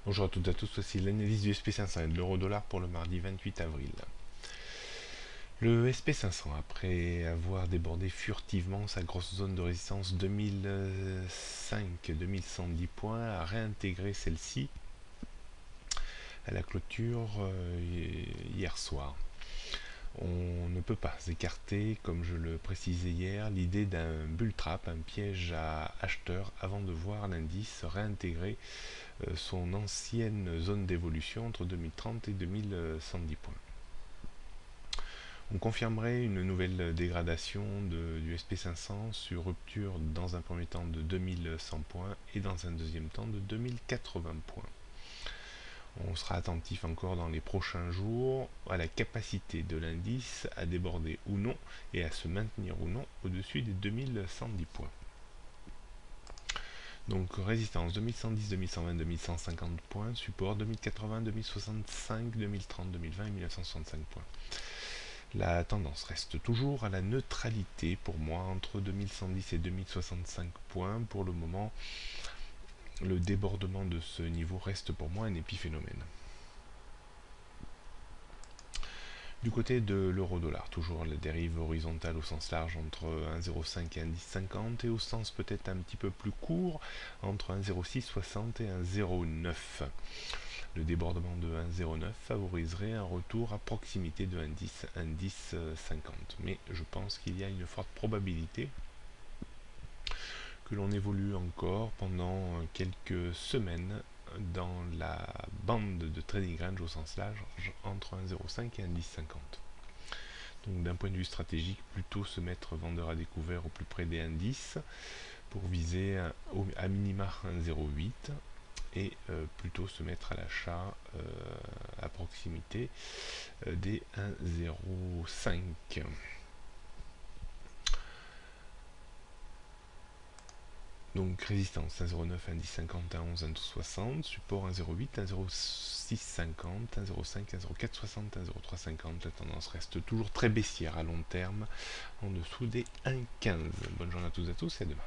Bonjour à toutes et à tous, voici l'analyse du SP500 et de l'euro-dollar pour le mardi 28 avril. Le SP500, après avoir débordé furtivement sa grosse zone de résistance 2005-2110 points, a réintégré celle-ci à la clôture hier soir. On ne peut pas écarter, comme je le précisais hier, l'idée d'un bull trap, un piège à acheteurs, avant de voir l'indice réintégrer son ancienne zone d'évolution entre 2030 et 2110 points. On confirmerait une nouvelle dégradation du SP500 sur rupture dans un premier temps de 2100 points et dans un deuxième temps de 2080 points. On sera attentif encore dans les prochains jours à la capacité de l'indice à déborder ou non et à se maintenir ou non au-dessus des 2110 points. Donc résistance 2110, 2120, 2150 points, support 2080, 2065, 2030, 2020 et 1965 points. La tendance reste toujours à la neutralité pour moi entre 2110 et 2065 points. Pour le moment, le débordement de ce niveau reste pour moi un épiphénomène. Du côté de l'euro-dollar, toujours la dérive horizontale au sens large entre 1,05 et 1,1050 et au sens peut-être un petit peu plus court entre 1,0660 et 1,09. Le débordement de 1,09 favoriserait un retour à proximité de 1,10, 1,1050. Mais je pense qu'il y a une forte probabilité que l'on évolue encore pendant quelques semaines dans la bande de trading range au sens large entre 1,05 et 1,1050. Donc d'un point de vue stratégique, plutôt se mettre vendeur à découvert au plus près des indices pour viser à minima 1,08 et plutôt se mettre à l'achat à proximité des 1,05. Donc résistance 1,09, 1,1050, 1,11, 1,1260, support 1,08, 1,0650, 1,05, 1,0460, 1,0350. La tendance reste toujours très baissière à long terme, en dessous des 1,15. Bonne journée à tous et à tous et à demain.